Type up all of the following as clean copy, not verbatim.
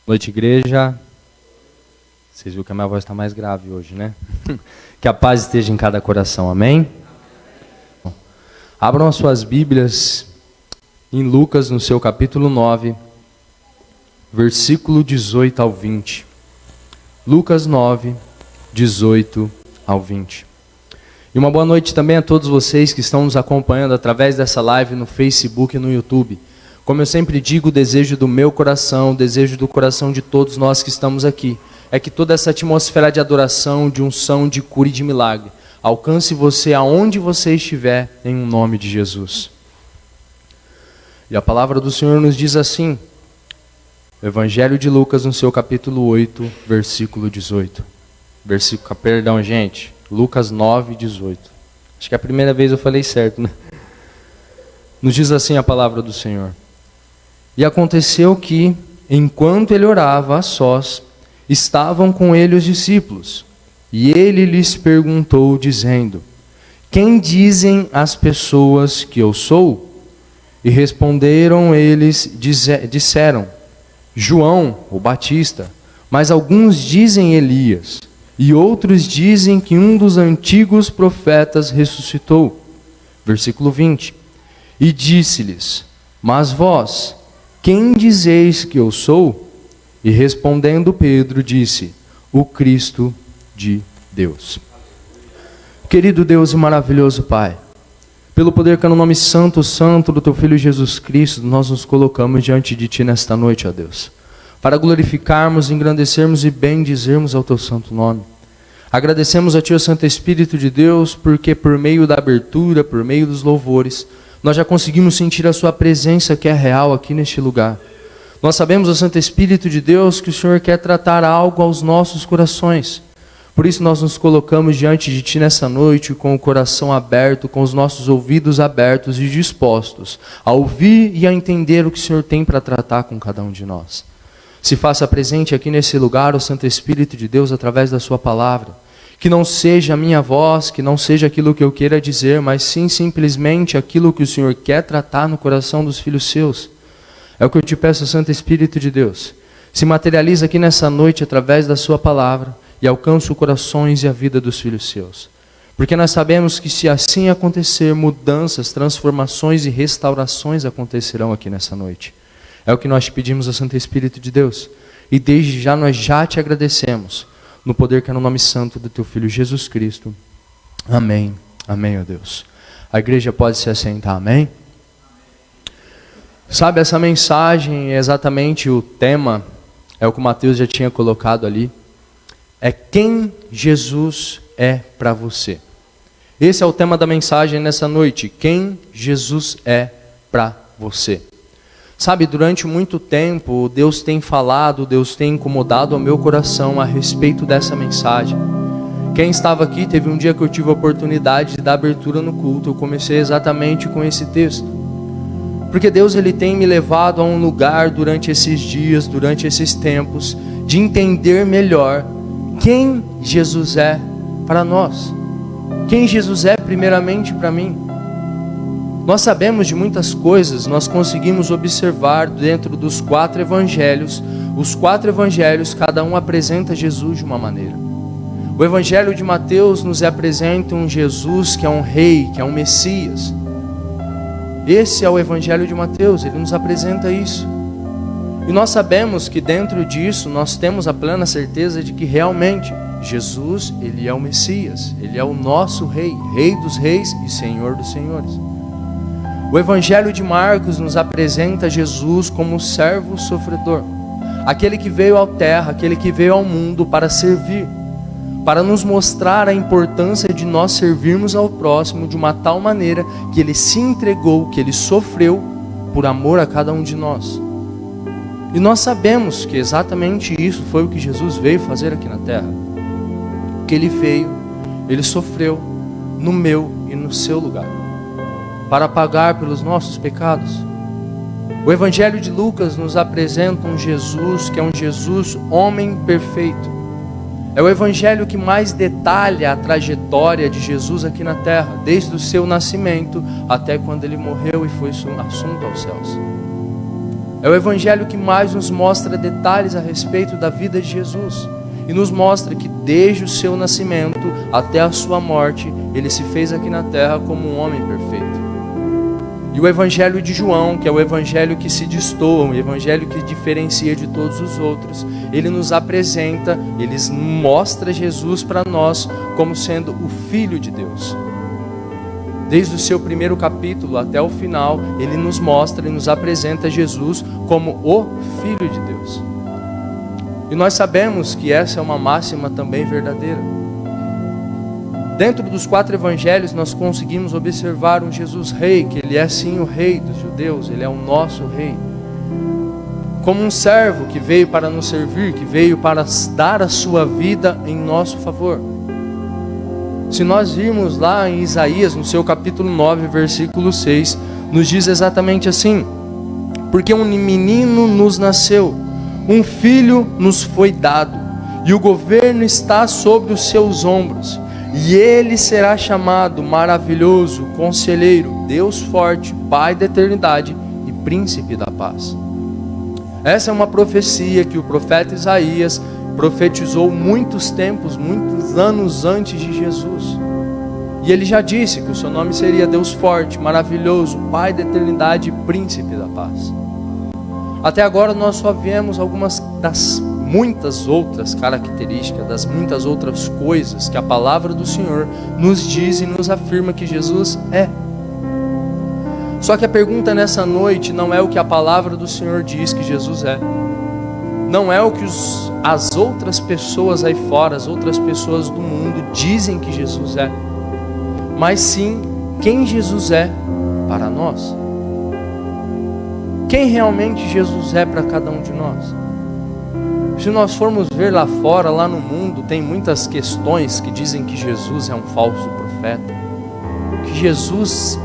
Noite, igreja. Vocês viram que a minha voz está mais grave hoje, né? Que a paz esteja em cada coração, amém? Abram as suas Bíblias em Lucas, no seu capítulo 9, versículo 18 ao 20. Lucas 9, 18 ao 20. E uma boa noite também a todos vocês que estão nos acompanhando através dessa live no Facebook e no YouTube. Como eu sempre digo, o desejo do meu coração, o desejo do coração de todos nós que estamos aqui, é que toda essa atmosfera de adoração, de unção, de cura e de milagre alcance você aonde você estiver, em nome de Jesus. E a palavra do Senhor nos diz assim, Evangelho de Lucas, no seu capítulo 8, versículo 18. Perdão, gente, Lucas 9, 18. Acho que é a primeira vez eu falei certo, né? Nos diz assim a palavra do Senhor. E aconteceu que, enquanto ele orava a sós, estavam com ele os discípulos. E ele lhes perguntou, dizendo: Quem dizem as pessoas que eu sou? E responderam eles, disseram: João, o Batista, mas alguns dizem Elias, e outros dizem que um dos antigos profetas ressuscitou. Versículo 20. E disse-lhes: Mas vós, quem dizeis que eu sou? E respondendo Pedro, disse: O Cristo de Deus. Querido Deus e maravilhoso Pai, pelo poder que é no nome santo, santo do Teu Filho Jesus Cristo, nós nos colocamos diante de Ti nesta noite, ó Deus, para glorificarmos, engrandecermos e bendizermos ao Teu santo nome. Agradecemos a Ti, o Santo Espírito de Deus, porque por meio da abertura, por meio dos louvores, nós já conseguimos sentir a Sua presença que é real aqui neste lugar. Nós sabemos, ó Santo Espírito de Deus, que o Senhor quer tratar algo aos nossos corações. Por isso nós nos colocamos diante de Ti nessa noite com o coração aberto, com os nossos ouvidos abertos e dispostos a ouvir e a entender o que o Senhor tem para tratar com cada um de nós. Se faça presente aqui nesse lugar o Santo Espírito de Deus através da Sua palavra. Que não seja a minha voz, que não seja aquilo que eu queira dizer, mas sim simplesmente aquilo que o Senhor quer tratar no coração dos filhos seus. É o que eu te peço, Santo Espírito de Deus. Se materializa aqui nessa noite através da Sua palavra e alcança os corações e a vida dos filhos seus. Porque nós sabemos que se assim acontecer, mudanças, transformações e restaurações acontecerão aqui nessa noite. É o que nós te pedimos ao Santo Espírito de Deus. E desde já nós já te agradecemos. No poder que é no nome santo do Teu Filho Jesus Cristo. Amém. Amém, ó Deus. A igreja pode se assentar, amém? Sabe, essa mensagem é exatamente o tema, é o que o Mateus já tinha colocado ali. É quem Jesus é para você. Esse é o tema da mensagem nessa noite. Quem Jesus é para você. Sabe, durante muito tempo, Deus tem falado, Deus tem incomodado ao meu coração a respeito dessa mensagem. Quem estava aqui, teve um dia que eu tive a oportunidade de dar abertura no culto, eu comecei exatamente com esse texto. Porque Deus, Ele tem me levado a um lugar durante esses dias, durante esses tempos, de entender melhor quem Jesus é para nós. Quem Jesus é primeiramente para mim. Nós sabemos de muitas coisas, nós conseguimos observar dentro dos 4 evangelhos. Os 4 evangelhos, cada um apresenta Jesus de uma maneira. O evangelho de Mateus nos apresenta um Jesus que é um rei, que é um Messias. Esse é o evangelho de Mateus, ele nos apresenta isso. E nós sabemos que dentro disso nós temos a plena certeza de que realmente Jesus, ele é o Messias, ele é o nosso rei, rei dos reis e senhor dos senhores. O Evangelho de Marcos nos apresenta Jesus como um servo sofredor, aquele que veio à terra, aquele que veio ao mundo para servir, para nos mostrar a importância de nós servirmos ao próximo de uma tal maneira que ele se entregou, que ele sofreu por amor a cada um de nós. E nós sabemos que exatamente isso foi o que Jesus veio fazer aqui na terra. Que ele veio, ele sofreu no meu e no seu lugar, para pagar pelos nossos pecados. O Evangelho de Lucas nos apresenta um Jesus que é um Jesus homem perfeito. É o Evangelho que mais detalha a trajetória de Jesus aqui na terra, desde o seu nascimento até quando ele morreu e foi assunto aos céus. É o evangelho que mais nos mostra detalhes a respeito da vida de Jesus. E nos mostra que desde o seu nascimento até a sua morte, ele se fez aqui na terra como um homem perfeito. E o evangelho de João, que é o evangelho que se destoa, o evangelho que diferencia de todos os outros, ele nos apresenta, ele mostra Jesus para nós como sendo o Filho de Deus. Desde o seu primeiro capítulo até o final, ele nos mostra e nos apresenta Jesus como o Filho de Deus. E nós sabemos que essa é uma máxima também verdadeira. Dentro dos 4 evangelhos nós conseguimos observar um Jesus rei, que ele é sim o rei dos judeus, ele é o nosso rei. Como um servo que veio para nos servir, que veio para dar a sua vida em nosso favor. Se nós virmos lá em Isaías, no seu capítulo 9, versículo 6, nos diz exatamente assim: porque um menino nos nasceu, um filho nos foi dado, e o governo está sobre os seus ombros, e ele será chamado Maravilhoso, Conselheiro, Deus Forte, Pai da Eternidade e Príncipe da Paz. Essa é uma profecia que o profeta Isaías profetizou muitos tempos, muitos anos antes de Jesus. E ele já disse que o seu nome seria Deus Forte, Maravilhoso, Pai da Eternidade e Príncipe da Paz. Até agora nós só vemos algumas das muitas outras características, das muitas outras coisas que a palavra do Senhor nos diz e nos afirma que Jesus é. Só que a pergunta nessa noite não é o que a palavra do Senhor diz que Jesus é. Não é o que as outras pessoas aí fora, as outras pessoas do mundo dizem que Jesus é. Mas sim, quem Jesus é para nós. Quem realmente Jesus é para cada um de nós. Se nós formos ver lá fora, lá no mundo, tem muitas questões que dizem que Jesus é um falso profeta. Que Jesus,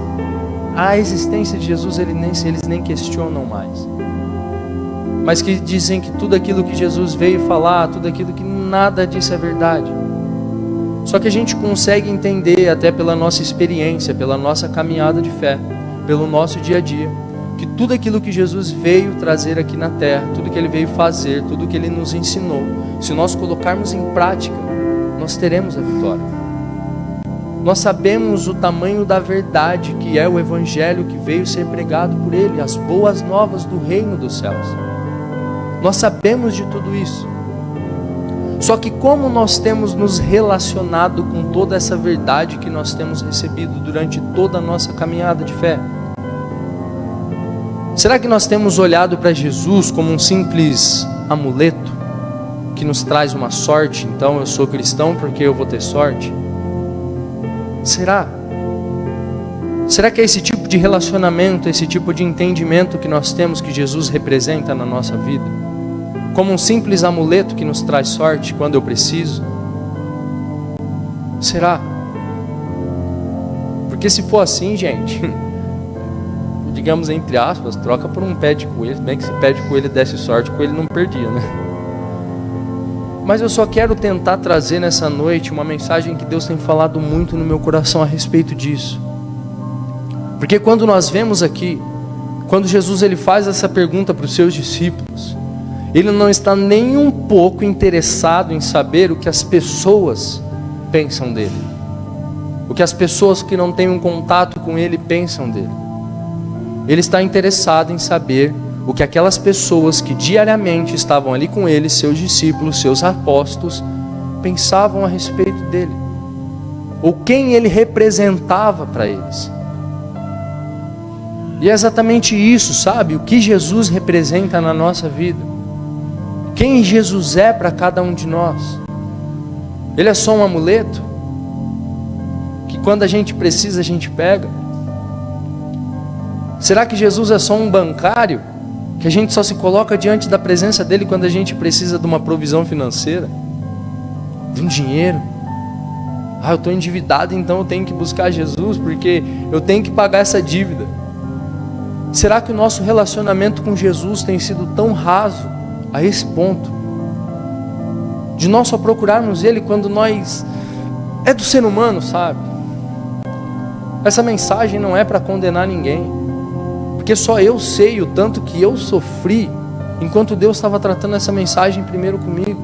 a existência de Jesus, eles nem questionam mais. Mas que dizem que tudo aquilo que Jesus veio falar, tudo aquilo que nada disso é verdade. Só que a gente consegue entender, até pela nossa experiência, pela nossa caminhada de fé, pelo nosso dia a dia, que tudo aquilo que Jesus veio trazer aqui na terra, tudo que ele veio fazer, tudo que ele nos ensinou, se nós colocarmos em prática, nós teremos a vitória. Nós sabemos o tamanho da verdade que é o evangelho que veio ser pregado por ele, as boas novas do reino dos céus. Nós sabemos de tudo isso. Só que como nós temos nos relacionado com toda essa verdade que nós temos recebido durante toda a nossa caminhada de fé? Será que nós temos olhado para Jesus como um simples amuleto que nos traz uma sorte? Então eu sou cristão porque eu vou ter sorte? Será? Será que é esse tipo de relacionamento, esse tipo de entendimento que nós temos que Jesus representa na nossa vida? Como um simples amuleto que nos traz sorte quando eu preciso? Será? Porque se for assim, gente, digamos entre aspas, troca por um pé de coelho, bem que se pé de coelho desse sorte, o coelho não perdia, né? Mas eu só quero tentar trazer nessa noite uma mensagem que Deus tem falado muito no meu coração a respeito disso. Porque quando nós vemos aqui, quando Jesus ele faz essa pergunta para os seus discípulos, ele não está nem um pouco interessado em saber o que as pessoas pensam dele, o que as pessoas que não têm um contato com ele pensam dele. Ele está interessado em saber o que aquelas pessoas que diariamente estavam ali com ele, seus discípulos, seus apóstolos, pensavam a respeito dele, ou quem ele representava para eles. E é exatamente isso, sabe? O que Jesus representa na nossa vida. Quem Jesus é para cada um de nós. Ele é só um amuleto que quando a gente precisa a gente pega? Será que Jesus é só um bancário que a gente só se coloca diante da presença dele quando a gente precisa de uma provisão financeira, de um dinheiro? Eu estou endividado, então eu tenho que buscar Jesus porque eu tenho que pagar essa dívida. Será que o nosso relacionamento com Jesus tem sido tão raso a esse ponto de nós só procurarmos ele quando nós é do ser humano, sabe? Essa mensagem não é para condenar ninguém, Porque só eu sei o tanto que eu sofri enquanto Deus estava tratando essa mensagem primeiro comigo.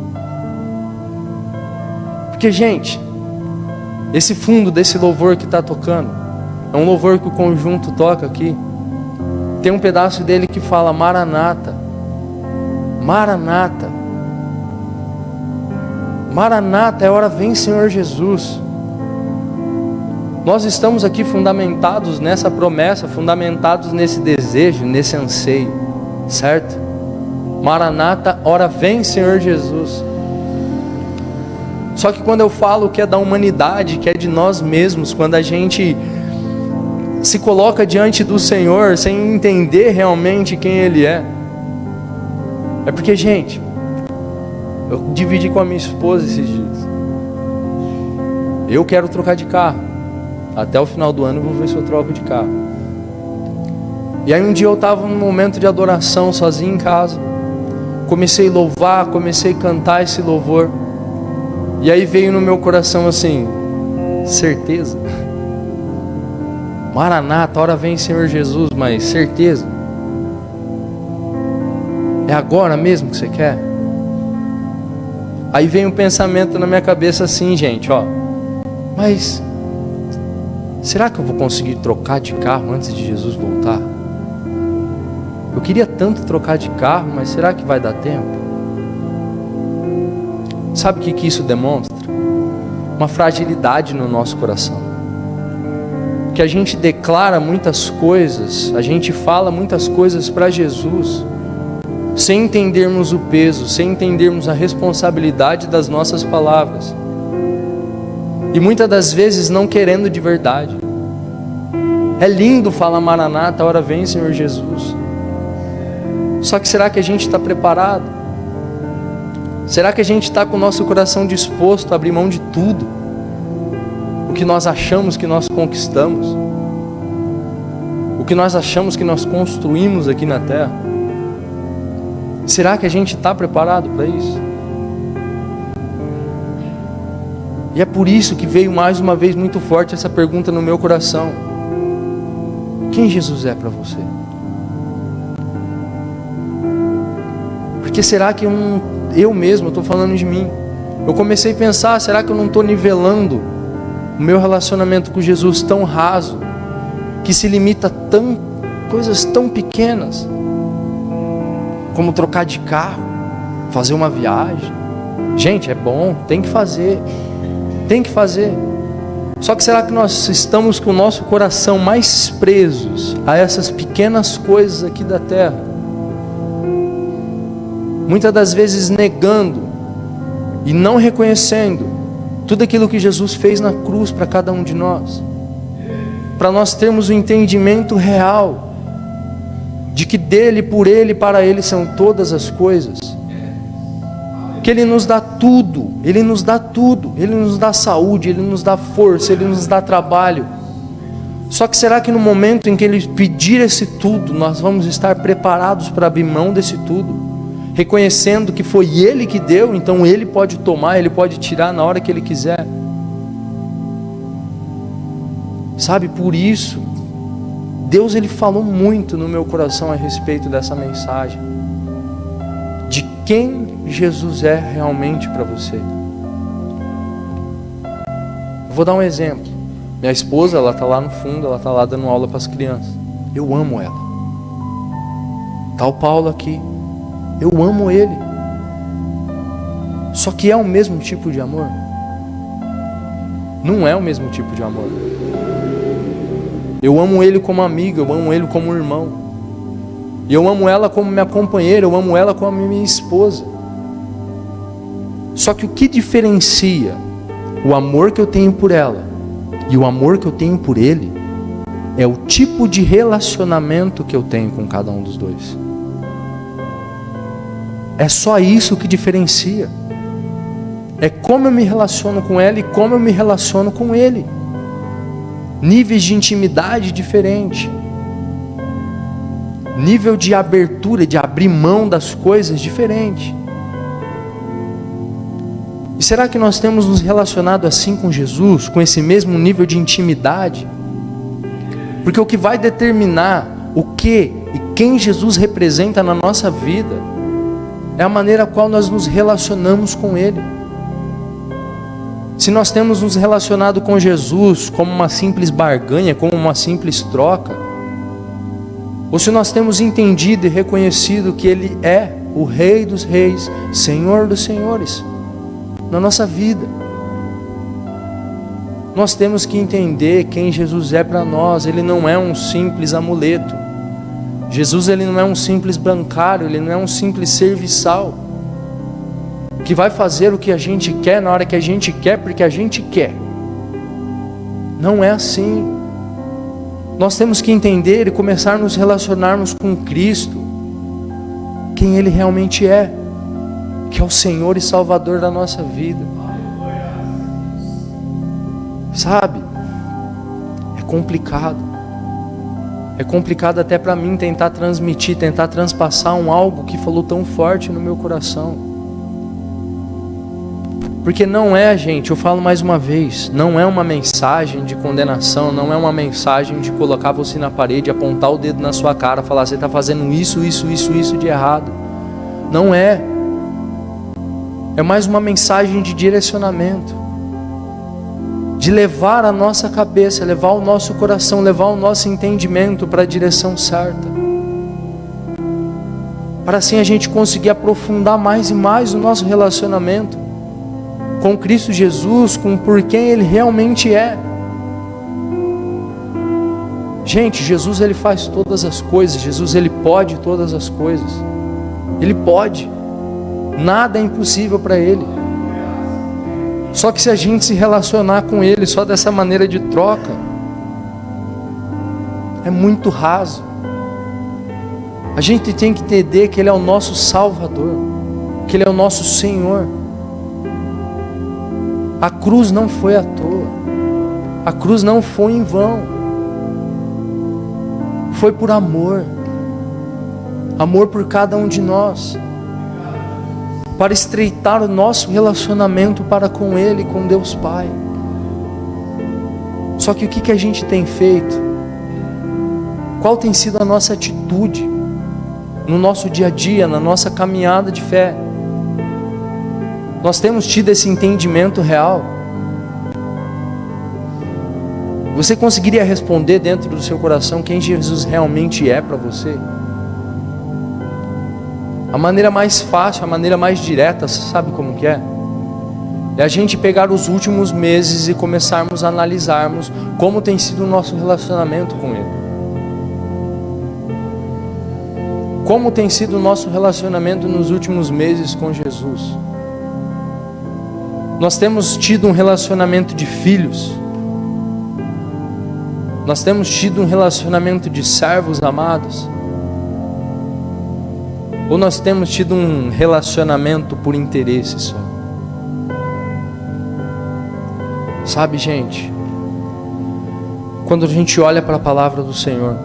Porque, gente, esse fundo desse louvor que está tocando, é um louvor que o conjunto toca aqui. Tem um pedaço dele que fala: Maranata, Maranata, Maranata, é hora vem, Senhor Jesus. Nós estamos aqui fundamentados nessa promessa, fundamentados nesse desejo, nesse anseio, certo? Maranata, hora vem, Senhor Jesus. Só que quando eu falo que é da humanidade, que é de nós mesmos, quando a gente se coloca diante do Senhor sem entender realmente quem Ele é porque, gente, eu dividi com a minha esposa esses dias. Eu quero trocar de carro. Até o final do ano eu vou ver se eu troco de carro. E aí um dia eu estava num momento de adoração sozinho em casa. Comecei a louvar, comecei a cantar esse louvor. E aí veio no meu coração assim: certeza? Maranata, hora vem, Senhor Jesus, mas certeza? É agora mesmo que você quer? Aí vem um pensamento na minha cabeça assim, gente, ó. Mas será que eu vou conseguir trocar de carro antes de Jesus voltar? Eu queria tanto trocar de carro, mas será que vai dar tempo? Sabe o que isso demonstra? Uma fragilidade no nosso coração. Que a gente declara muitas coisas, a gente fala muitas coisas para Jesus, sem entendermos o peso, sem entendermos a responsabilidade das nossas palavras. E muitas das vezes não querendo de verdade. É lindo falar Maranata, hora vem, Senhor Jesus. Só que será que a gente está preparado? Será que a gente está com o nosso coração disposto a abrir mão de tudo? O que nós achamos que nós conquistamos? O que nós achamos que nós construímos aqui na terra? Será que a gente está preparado para isso? E é por isso que veio mais uma vez muito forte essa pergunta no meu coração: quem Jesus é para você? Porque será que eu mesmo estou falando de mim? Eu comecei a pensar: será que eu não estou nivelando o meu relacionamento com Jesus tão raso, que se limita a coisas tão pequenas, como trocar de carro, fazer uma viagem? Gente, é bom, tem que fazer. Tem que fazer. Só que será que nós estamos com o nosso coração mais presos a essas pequenas coisas aqui da terra? Muitas das vezes negando e não reconhecendo tudo aquilo que Jesus fez na cruz para cada um de nós, para nós termos o entendimento real de que dele, por ele, para ele são todas as coisas. Que Ele nos dá tudo, Ele nos dá tudo, Ele nos dá saúde, Ele nos dá força, Ele nos dá trabalho. Só que será que no momento em que Ele pedir esse tudo, nós vamos estar preparados para abrir mão desse tudo? Reconhecendo que foi Ele que deu, então Ele pode tomar, Ele pode tirar na hora que Ele quiser. Sabe, por isso, Deus Ele falou muito no meu coração a respeito dessa mensagem. De quem Jesus é realmente para você. Vou dar um exemplo. Minha esposa, ela está lá no fundo, ela está lá dando aula para as crianças. Eu amo ela. Está o Paulo aqui. Eu amo ele. Só que é o mesmo tipo de amor? Não é o mesmo tipo de amor. Eu amo ele como amigo, eu amo ele como irmão. E eu amo ela como minha companheira, eu amo ela como minha esposa. Só que o que diferencia o amor que eu tenho por ela e o amor que eu tenho por ele é o tipo de relacionamento que eu tenho com cada um dos dois. É só isso que diferencia. É como eu me relaciono com ela e como eu me relaciono com ele. Níveis de intimidade diferentes. Nível de abertura, de abrir mão das coisas diferente. E será que nós temos nos relacionado assim com Jesus, com esse mesmo nível de intimidade? Porque o que vai determinar o que e quem Jesus representa na nossa vida é a maneira qual nós nos relacionamos com Ele. Se nós temos nos relacionado com Jesus como uma simples barganha, como uma simples troca, ou se nós temos entendido e reconhecido que Ele é o Rei dos Reis, Senhor dos Senhores, na nossa vida, nós temos que entender quem Jesus é para nós. Ele não é um simples amuleto. Jesus, ele não é um simples bancário, ele não é um simples serviçal que vai fazer o que a gente quer na hora que a gente quer, porque a gente quer. Não é assim. Nós temos que entender e começar a nos relacionarmos com Cristo, quem Ele realmente é, que é o Senhor e Salvador da nossa vida. Sabe? É complicado. É complicado até para mim tentar transmitir, tentar transpassar algo que falou tão forte no meu coração. Porque não é, gente, eu falo mais uma vez, não é uma mensagem de condenação, não é uma mensagem de colocar você na parede, apontar o dedo na sua cara, falar, você está fazendo isso de errado. Não é. É mais uma mensagem de direcionamento, de levar a nossa cabeça, levar o nosso coração, levar o nosso entendimento para a direção certa, para assim a gente conseguir aprofundar mais e mais o nosso relacionamento com Cristo Jesus, com por quem Ele realmente é. Gente, Jesus, Ele faz todas as coisas. Jesus, Ele pode todas as coisas. Ele pode. Nada é impossível para Ele. Só que se a gente se relacionar com Ele só dessa maneira de troca, é muito raso. A gente tem que entender que Ele é o nosso Salvador, que Ele é o nosso Senhor. A cruz não foi à toa, a cruz não foi em vão, foi por amor, amor por cada um de nós, para estreitar o nosso relacionamento para com Ele, com Deus Pai. Só que o que a gente tem feito? Qual tem sido a nossa atitude no nosso dia a dia, na nossa caminhada de fé? Nós temos tido esse entendimento real? Você conseguiria responder dentro do seu coração quem Jesus realmente é para você? A maneira mais fácil, a maneira mais direta, você sabe como que é? É a gente pegar os últimos meses e começarmos a analisarmos como tem sido o nosso relacionamento com Ele. Como tem sido o nosso relacionamento nos últimos meses com Jesus? Nós temos tido um relacionamento de filhos? Nós temos tido um relacionamento de servos amados? Ou nós temos tido um relacionamento por interesse só? Sabe, gente, quando a gente olha para a palavra do Senhor,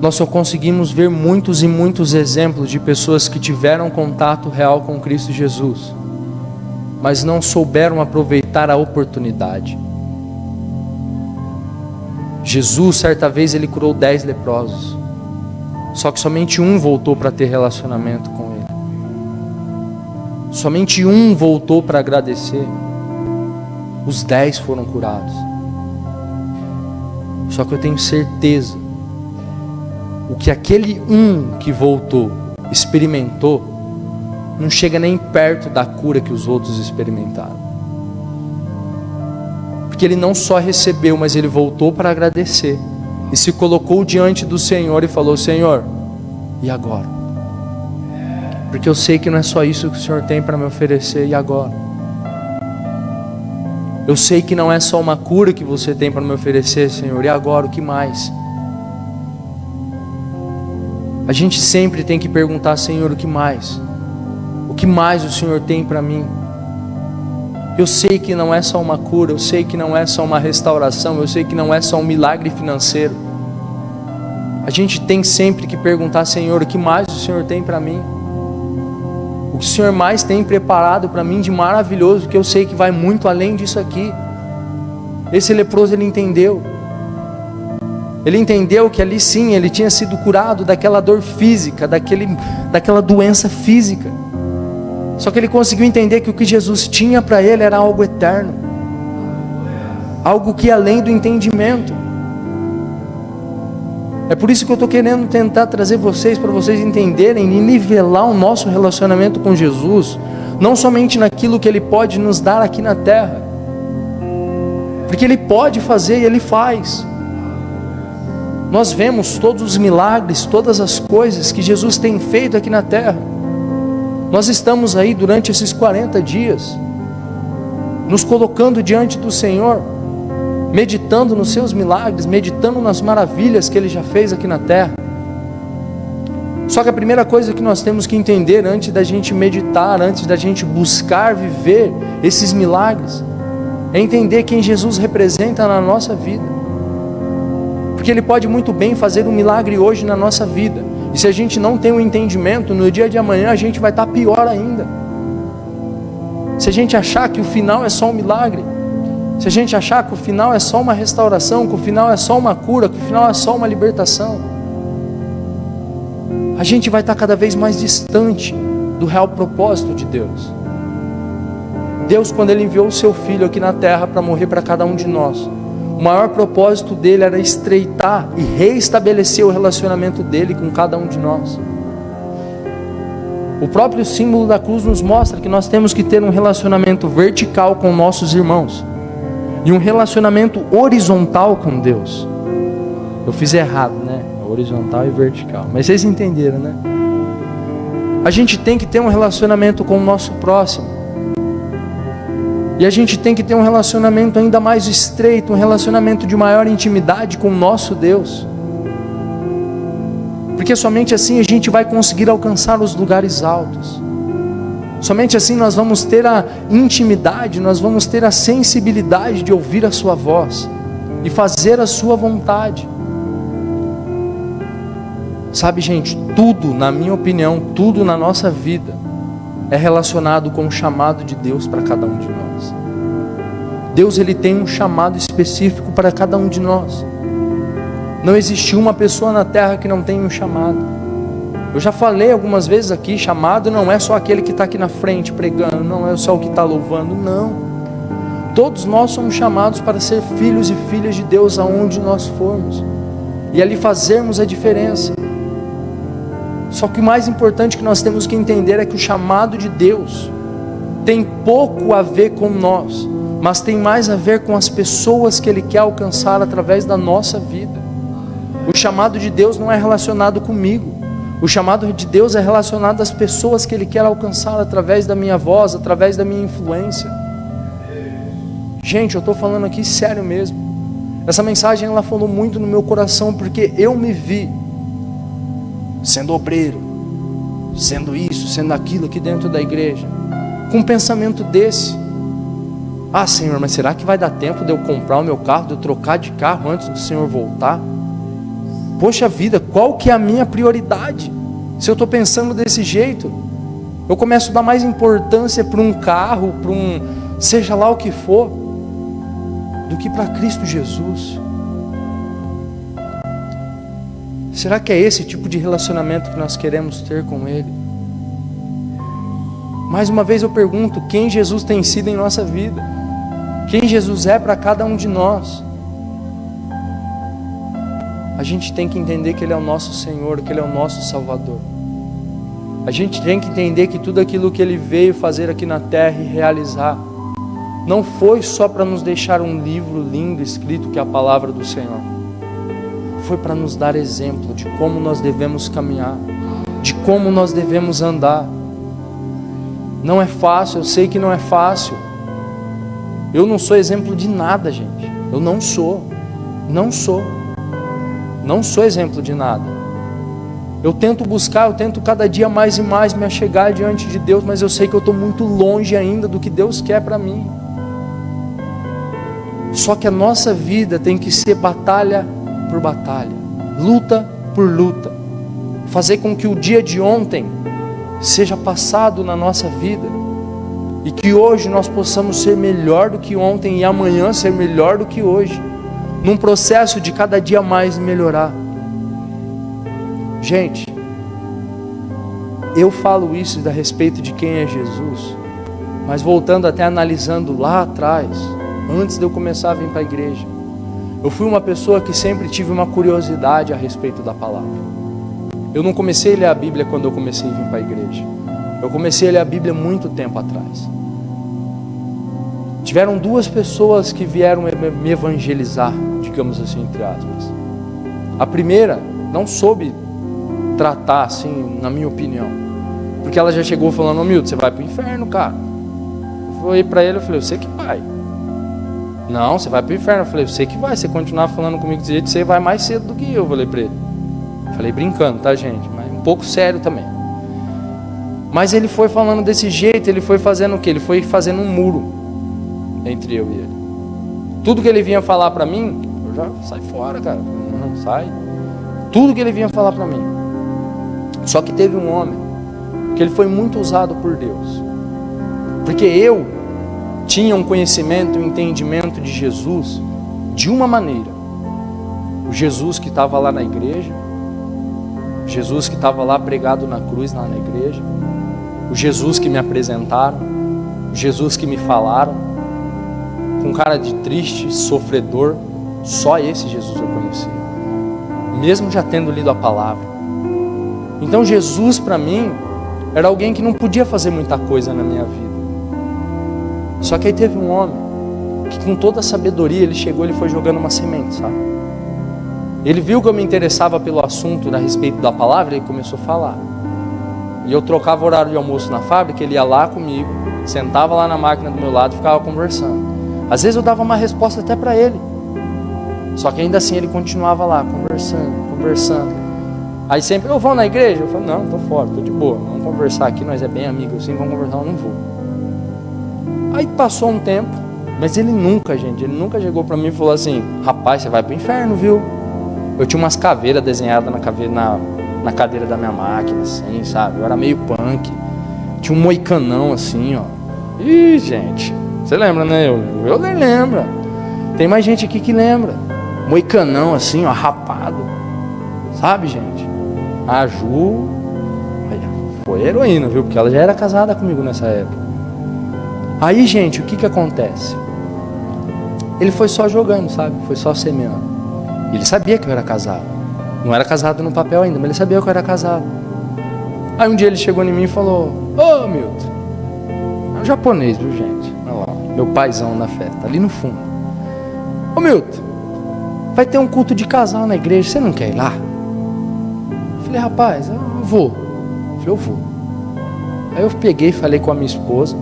nós só conseguimos ver muitos e muitos exemplos de pessoas que tiveram contato real com Cristo Jesus, mas não souberam aproveitar a oportunidade. Jesus, certa vez, Ele curou 10 leprosos, só que somente um voltou para ter relacionamento com Ele. Somente um voltou para agradecer. Os 10 foram curados. Só que eu tenho certeza, o que aquele um que voltou experimentou, não chega nem perto da cura que os outros experimentaram. Porque ele não só recebeu, mas ele voltou para agradecer. E se colocou diante do Senhor e falou: Senhor, e agora? Porque eu sei que não é só isso que o Senhor tem para me oferecer, e agora? Eu sei que não é só uma cura que você tem para me oferecer, Senhor, e agora, o que mais? A gente sempre tem que perguntar: Senhor, o que mais? O que mais o Senhor tem para mim? Eu sei que não é só uma cura, eu sei que não é só uma restauração, eu sei que não é só um milagre financeiro. A gente tem sempre que perguntar: Senhor, o que mais o Senhor tem para mim? O que o Senhor mais tem preparado para mim de maravilhoso, que eu sei que vai muito além disso aqui. Esse leproso, ele entendeu. Ele entendeu que ali sim, ele tinha sido curado daquela dor física, daquela doença física. Só que ele conseguiu entender que o que Jesus tinha para ele era algo eterno, algo que ia além do entendimento. É por isso que eu estou querendo tentar trazer vocês, para vocês entenderem e nivelar o nosso relacionamento com Jesus, não somente naquilo que Ele pode nos dar aqui na terra, porque Ele pode fazer e Ele faz. Nós vemos todos os milagres, todas as coisas que Jesus tem feito aqui na terra. Nós estamos aí durante esses 40 dias, nos colocando diante do Senhor, meditando nos seus milagres, meditando nas maravilhas que Ele já fez aqui na terra. Só que a primeira coisa que nós temos que entender antes da gente meditar, antes da gente buscar viver esses milagres, é entender quem Jesus representa na nossa vida. Porque Ele pode muito bem fazer um milagre hoje na nossa vida, e se a gente não tem um entendimento, no dia de amanhã a gente vai estar pior ainda. Se a gente achar que o final é só um milagre, se a gente achar que o final é só uma restauração, que o final é só uma cura, que o final é só uma libertação, a gente vai estar cada vez mais distante do real propósito de Deus. Deus, quando Ele enviou o seu Filho aqui na terra para morrer para cada um de nós, o maior propósito dele era estreitar e reestabelecer o relacionamento dele com cada um de nós. O próprio símbolo da cruz nos mostra que nós temos que ter um relacionamento vertical com nossos irmãos e um relacionamento horizontal com Deus. Eu fiz errado, né? Horizontal e vertical, mas vocês entenderam, né? A gente tem que ter um relacionamento com o nosso próximo, e a gente tem que ter um relacionamento ainda mais estreito, um relacionamento de maior intimidade com o nosso Deus, porque somente assim a gente vai conseguir alcançar os lugares altos. Somente assim nós vamos ter a intimidade, nós vamos ter a sensibilidade de ouvir a sua voz e fazer a sua vontade. Sabe, gente, tudo, na minha opinião, tudo na nossa vida é relacionado com o chamado de Deus para cada um de nós. Deus, Ele tem um chamado específico para cada um de nós. Não existe uma pessoa na terra que não tenha um chamado. Eu já falei algumas vezes aqui, chamado não é só aquele que está aqui na frente pregando, não é só o que está louvando, não. Todos nós somos chamados para ser filhos e filhas de Deus aonde nós formos, e ali fazermos a diferença. Só que o mais importante que nós temos que entender é que o chamado de Deus tem pouco a ver com nós, mas tem mais a ver com as pessoas que Ele quer alcançar através da nossa vida. O chamado de Deus não é relacionado comigo. O chamado de Deus é relacionado às pessoas que Ele quer alcançar através da minha voz, através da minha influência. Gente, eu estou falando aqui sério mesmo. Essa mensagem ela falou muito no meu coração, porque eu me vi sendo obreiro, sendo isso, sendo aquilo aqui dentro da igreja, com um pensamento desse: ah, Senhor, mas será que vai dar tempo de eu comprar o meu carro, de eu trocar de carro antes do Senhor voltar? Poxa vida, qual que é a minha prioridade? Se eu estou pensando desse jeito, eu começo a dar mais importância para um carro, para seja lá o que for, do que para Cristo Jesus. Será que é esse tipo de relacionamento que nós queremos ter com Ele? Mais uma vez eu pergunto, quem Jesus tem sido em nossa vida? Quem Jesus é para cada um de nós? A gente tem que entender que Ele é o nosso Senhor, que Ele é o nosso Salvador. A gente tem que entender que tudo aquilo que Ele veio fazer aqui na terra e realizar, não foi só para nos deixar um livro lindo escrito que é a palavra do Senhor. Foi para nos dar exemplo de como nós devemos caminhar, de como nós devemos andar. Não é fácil, eu sei que não é fácil. Eu não sou exemplo de nada, gente. Eu não sou exemplo de nada. Eu tento buscar, eu tento cada dia mais e mais me achegar diante de Deus, mas eu sei que eu estou muito longe ainda do que Deus quer para mim. Só que a nossa vida tem que ser batalha por batalha, luta por luta, fazer com que o dia de ontem seja passado na nossa vida, e que hoje nós possamos ser melhor do que ontem, e amanhã ser melhor do que hoje, num processo de cada dia mais melhorar. Gente, eu falo isso a respeito de quem é Jesus, mas voltando até analisando lá atrás, antes de eu começar a vir para a igreja, eu fui uma pessoa que sempre tive uma curiosidade a respeito da palavra. Eu não comecei a ler a Bíblia quando eu comecei a vir para a igreja. Eu comecei a ler a Bíblia muito tempo atrás. Tiveram duas pessoas que vieram me evangelizar, digamos assim, entre aspas. A primeira não soube tratar assim, na minha opinião, porque ela já chegou falando: ô Milton, você vai para o inferno, cara. Eu falei para ele, eu falei: eu sei que vai. Não, você vai para o inferno. Eu falei: eu sei que vai, você continuar falando comigo desse jeito, você vai mais cedo do que eu. Falei para ele. Falei brincando, tá, gente? Mas um pouco sério também. Mas ele foi falando desse jeito, ele foi fazendo o quê? Ele foi fazendo um muro entre eu e ele. Tudo que ele vinha falar para mim, eu já sai fora, cara. Não, sai. Tudo que ele vinha falar para mim. Só que teve um homem que ele foi muito usado por Deus, porque eu tinha um conhecimento e um entendimento de Jesus de uma maneira. O Jesus que estava lá na igreja, Jesus que estava lá pregado na cruz, lá na igreja, o Jesus que me apresentaram, o Jesus que me falaram, com cara de triste, sofredor, só esse Jesus eu conhecia, mesmo já tendo lido a palavra. Então Jesus para mim era alguém que não podia fazer muita coisa na minha vida. Só que aí teve um homem que, com toda a sabedoria, ele chegou, ele foi jogando uma semente, sabe? Ele viu que eu me interessava pelo assunto a respeito da palavra, ele começou a falar. E eu trocava horário de almoço na fábrica, ele ia lá comigo, sentava lá na máquina do meu lado e ficava conversando. Às vezes eu dava uma resposta até para ele, só que ainda assim ele continuava lá, conversando. Aí sempre: eu vou na igreja? Eu falo: não, tô fora, tô de boa, vamos conversar aqui, nós é bem amigos assim, vamos conversar. Eu não vou. Aí passou um tempo, mas ele nunca chegou para mim e falou assim: rapaz, você vai pro inferno, viu? Eu tinha umas caveiras desenhadas na cadeira da minha máquina, assim, sabe? Eu era meio punk, tinha um moicanão assim, ó. Ih, gente, você lembra, né? Eu lembro. Tem mais gente aqui que lembra. Moicanão assim, ó, rapado. Sabe, gente? A Ju foi heroína, viu? Porque ela já era casada comigo nessa época. Aí, gente, o que acontece? Ele foi só jogando, sabe? Foi só semeando. Ele sabia que eu era casado. Não era casado no papel ainda, mas ele sabia que eu era casado. Aí um dia ele chegou em mim e falou: ô Milton, é um japonês, viu, gente? Olha lá, meu paizão na festa, ali no fundo. Ô Milton, vai ter um culto de casal na igreja, você não quer ir lá? Eu falei: rapaz, eu vou. Eu falei: eu vou. Aí eu peguei e falei com a minha esposa.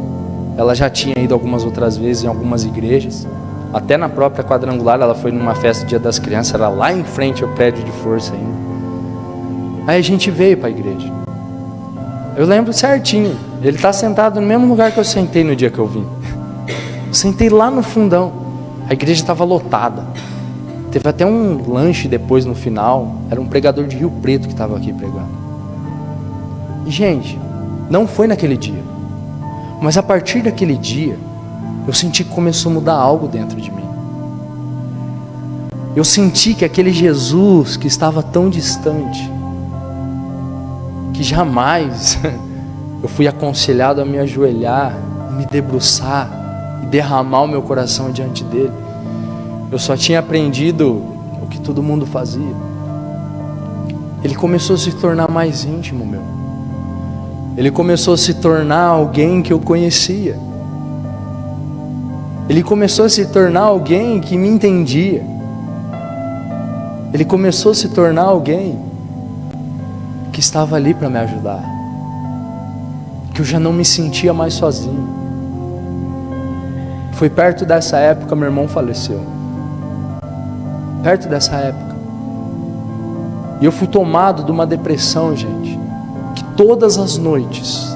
Ela já tinha ido algumas outras vezes em algumas igrejas, até na própria Quadrangular. Ela foi numa festa Dia das Crianças, era lá em frente ao prédio de força ainda. Aí a gente veio para a igreja. Eu lembro certinho, ele está sentado no mesmo lugar que eu sentei no dia que eu vim. Eu sentei lá no fundão. A igreja estava lotada. Teve até um lanche depois no final. Era um pregador de Rio Preto que estava aqui pregando. E gente, não foi naquele dia, mas a partir daquele dia eu senti que começou a mudar algo dentro de mim. Eu senti que aquele Jesus que estava tão distante, que jamais eu fui aconselhado a me ajoelhar, me debruçar e derramar o meu coração diante dele. Eu só tinha aprendido o que todo mundo fazia. Ele começou a se tornar mais íntimo, meu. Ele começou a se tornar alguém que eu conhecia. Ele começou a se tornar alguém que me entendia. Ele começou a se tornar alguém que estava ali para me ajudar. Que eu já não me sentia mais sozinho. Foi perto dessa época meu irmão faleceu. Perto dessa época. E eu fui tomado de uma depressão, gente. Que todas as noites,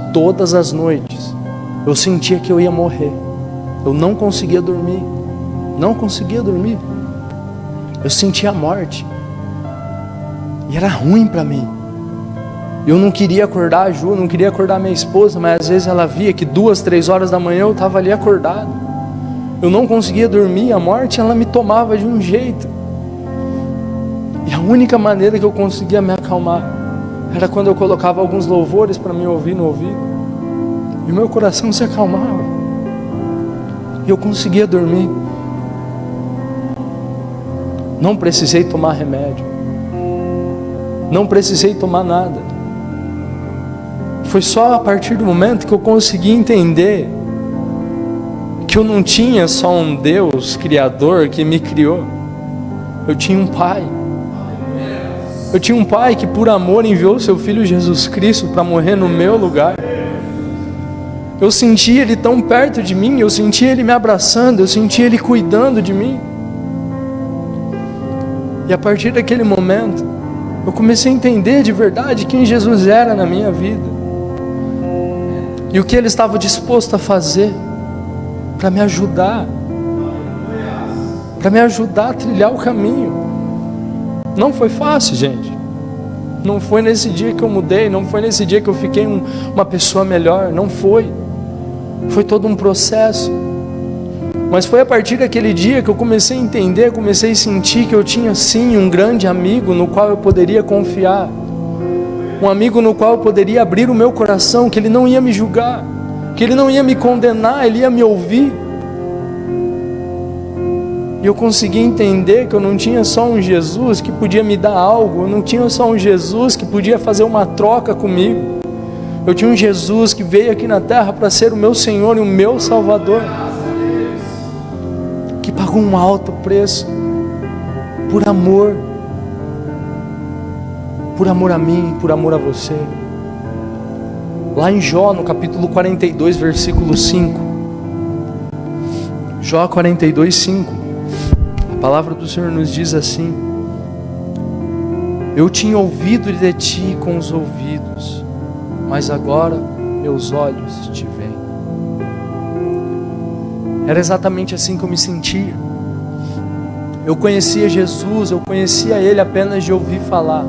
eu sentia que eu ia morrer. Eu não conseguia dormir. Eu sentia a morte. E era ruim para mim. Eu não queria acordar a Ju, não queria acordar minha esposa, mas às vezes ela via que 2, 3 horas da manhã eu estava ali acordado. Eu não conseguia dormir, a morte ela me tomava de um jeito. E a única maneira que eu conseguia me acalmar era quando eu colocava alguns louvores para me ouvir no ouvido. E o meu coração se acalmava. E eu conseguia dormir. Não precisei tomar remédio. Não precisei tomar nada. Foi só a partir do momento que eu consegui entender que eu não tinha só um Deus criador que me criou. Eu tinha um Pai. Eu tinha um Pai que por amor enviou seu Filho Jesus Cristo para morrer no meu lugar. Eu sentia Ele tão perto de mim, eu sentia Ele me abraçando, eu sentia Ele cuidando de mim. E a partir daquele momento, eu comecei a entender de verdade quem Jesus era na minha vida. E o que Ele estava disposto a fazer para me ajudar. Para me ajudar a trilhar o caminho. Não foi fácil, gente. Não foi nesse dia que eu mudei, não foi nesse dia que eu fiquei uma pessoa melhor, não foi. Foi todo um processo. Mas foi a partir daquele dia que eu comecei a entender, comecei a sentir que eu tinha sim um grande amigo no qual eu poderia confiar. Um amigo no qual eu poderia abrir o meu coração, que Ele não ia me julgar, que Ele não ia me condenar, Ele ia me ouvir. E eu consegui entender que eu não tinha só um Jesus que podia me dar algo, eu não tinha só um Jesus que podia fazer uma troca comigo. Eu tinha um Jesus que veio aqui na terra para ser o meu Senhor e o meu Salvador, que pagou um alto preço por amor a mim, por amor a você. Lá em Jó, no capítulo 42, versículo 5, Jó 42, 5, a palavra do Senhor nos diz assim: eu tinha ouvido de ti com os ouvidos, mas agora meus olhos te veem. Era exatamente assim que eu me sentia. Eu conhecia Jesus, eu conhecia Ele apenas de ouvir falar.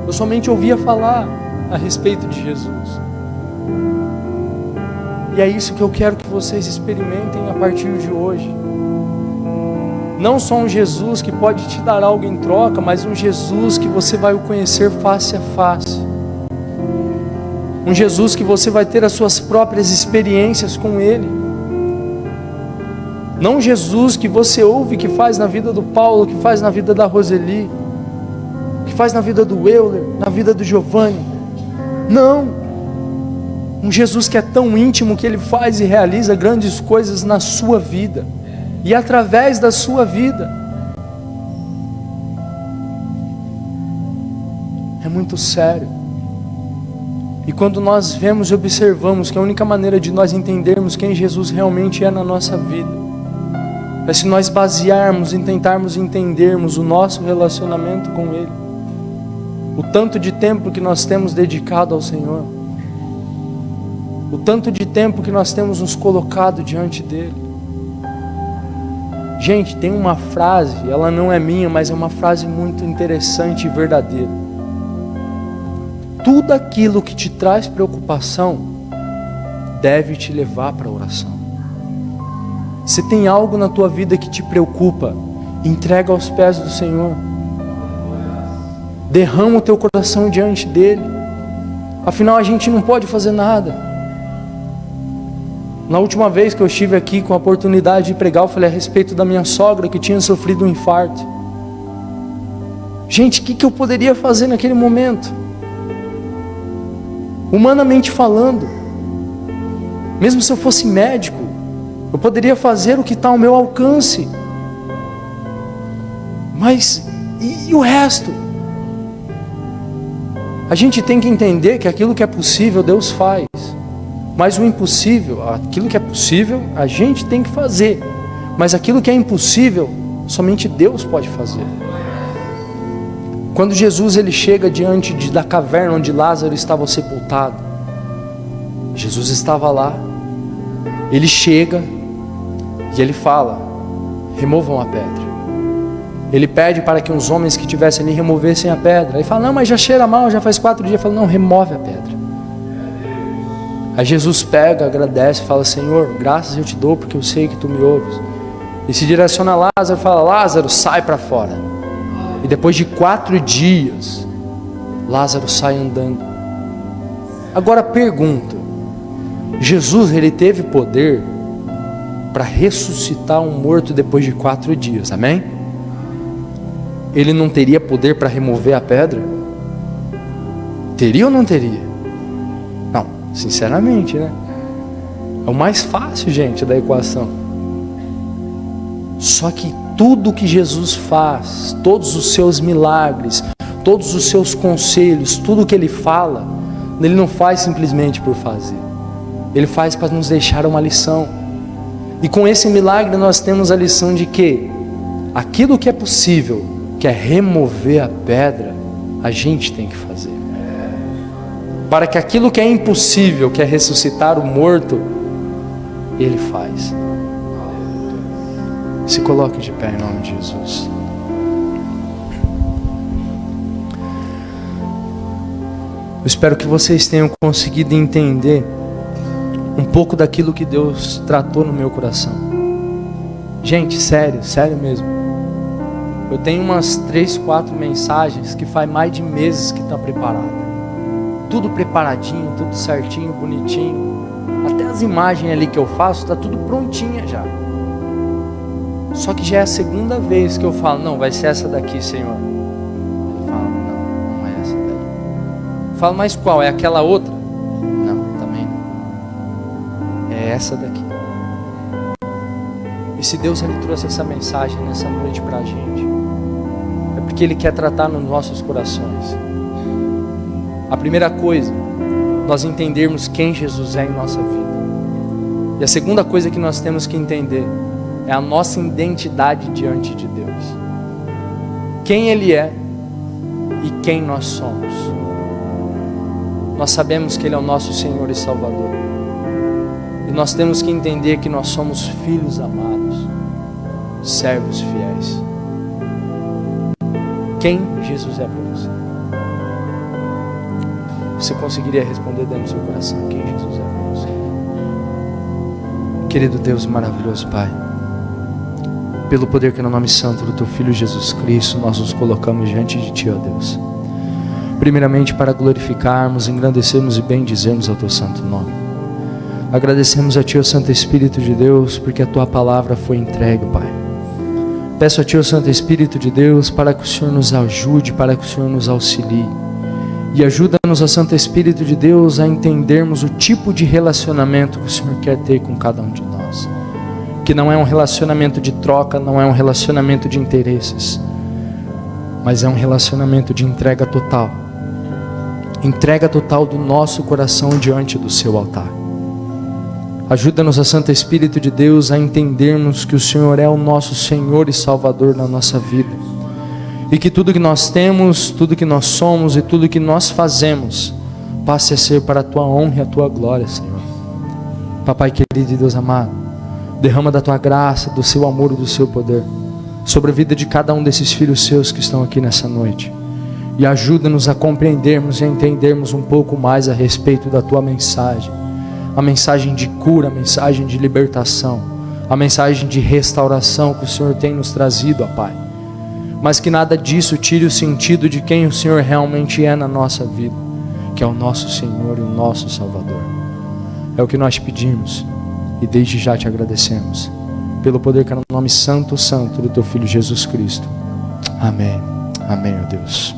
Eu somente ouvia falar a respeito de Jesus. E é isso que eu quero que vocês experimentem a partir de hoje. Não só um Jesus que pode te dar algo em troca, mas um Jesus que você vai o conhecer face a face. Um Jesus que você vai ter as suas próprias experiências com Ele. Não um Jesus que você ouve que faz na vida do Paulo, que faz na vida da Roseli, que faz na vida do Euler, na vida do Giovanni. Não. Um Jesus que é tão íntimo que Ele faz e realiza grandes coisas na sua vida e através da sua vida. É muito sério. E quando nós vemos e observamos que a única maneira de nós entendermos quem Jesus realmente é na nossa vida é se nós basearmos em tentarmos entendermos o nosso relacionamento com Ele, o tanto de tempo que nós temos dedicado ao Senhor, o tanto de tempo que nós temos nos colocado diante dEle. Gente, tem uma frase, ela não é minha, mas é uma frase muito interessante e verdadeira. Tudo aquilo que te traz preocupação deve te levar para a oração. Se tem algo na tua vida que te preocupa, entrega aos pés do Senhor. Derrama o teu coração diante dEle. Afinal, a gente não pode fazer nada. Na última vez que eu estive aqui com a oportunidade de pregar, eu falei a respeito da minha sogra que tinha sofrido um infarto. Gente, o que eu poderia fazer naquele momento? Humanamente falando, mesmo se eu fosse médico, eu poderia fazer o que está ao meu alcance. Mas e o resto? A gente tem que entender que aquilo que é possível, Deus faz. Mas o impossível, aquilo que é possível, a gente tem que fazer. Mas aquilo que é impossível, somente Deus pode fazer. Quando Jesus ele chega diante da caverna onde Lázaro estava sepultado, Jesus estava lá, Ele chega e Ele fala: removam a pedra. Ele pede para que uns homens que estivessem ali removessem a pedra. Ele fala: não, mas já cheira mal, já faz 4 dias. Ele fala: não, remove a pedra. Aí Jesus pega, agradece, fala: Senhor, graças eu te dou porque eu sei que tu me ouves. E se direciona a Lázaro e fala: Lázaro, sai para fora. E depois de 4 dias, Lázaro sai andando. Agora pergunta: Jesus, ele teve poder para ressuscitar um morto depois de 4 dias, amém? Ele não teria poder para remover a pedra? Teria ou não teria? Não, sinceramente, né? É o mais fácil, gente, da equação. Só que tudo que Jesus faz, todos os seus milagres, todos os seus conselhos, tudo que ele fala, ele não faz simplesmente por fazer. Ele faz para nos deixar uma lição. E com esse milagre nós temos a lição de que aquilo que é possível, que é remover a pedra, a gente tem que fazer. Para que aquilo que é impossível, que é ressuscitar o morto, ele faz. Se coloque de pé em nome de Jesus. Eu espero que vocês tenham conseguido entender um pouco daquilo que Deus tratou no meu coração. Gente, sério mesmo. Eu tenho umas 3, 4 mensagens que faz mais de meses que está preparada. Tudo preparadinho, tudo certinho, bonitinho. Até as imagens ali que eu faço, está tudo prontinha já. Só que já é a segunda vez que eu falo: não, vai ser essa daqui, Senhor. Ele fala: não é essa daí. Eu falo: mas qual? É aquela outra? Não, também não. É essa daqui. E se Deus ele trouxe essa mensagem nessa noite para a gente, é porque Ele quer tratar nos nossos corações. A primeira coisa, nós entendermos quem Jesus é em nossa vida. E a segunda coisa que nós temos que entender é a nossa identidade diante de Deus. Quem Ele é e quem nós somos. Nós sabemos que Ele é o nosso Senhor e Salvador. E nós temos que entender que nós somos filhos amados, servos fiéis. Quem Jesus é para você? Você conseguiria responder dentro do seu coração quem Jesus é para você? Querido Deus maravilhoso Pai, pelo poder que é no nome santo do Teu Filho Jesus Cristo, nós nos colocamos diante de Ti, ó Deus. Primeiramente para glorificarmos, engrandecermos e bendizermos ao Teu santo nome. Agradecemos a Ti, ó Santo Espírito de Deus, porque a Tua palavra foi entregue, Pai. Peço a Ti, ó Santo Espírito de Deus, para que o Senhor nos ajude, para que o Senhor nos auxilie. E ajuda-nos, ó Santo Espírito de Deus, a entendermos o tipo de relacionamento que o Senhor quer ter com cada um de nós. Que não é um relacionamento de troca, não é um relacionamento de interesses, mas é um relacionamento de entrega total. Entrega total do nosso coração diante do Seu altar. Ajuda-nos, ó Santo Espírito de Deus, a entendermos que o Senhor é o nosso Senhor e Salvador na nossa vida. E que tudo que nós temos, tudo que nós somos e tudo que nós fazemos passe a ser para a Tua honra e a Tua glória, Senhor. Papai querido e Deus amado, derrama da Tua graça, do Seu amor e do Seu poder sobre a vida de cada um desses filhos Seus que estão aqui nessa noite. E ajuda-nos a compreendermos e a entendermos um pouco mais a respeito da Tua mensagem. A mensagem de cura, a mensagem de libertação, a mensagem de restauração que o Senhor tem nos trazido, ó Pai. Mas que nada disso tire o sentido de quem o Senhor realmente é na nossa vida, que é o nosso Senhor e o nosso Salvador. É o que nós pedimos e desde já Te agradecemos, pelo poder que é no nome santo do Teu Filho Jesus Cristo. Amém. Amém, ó Deus.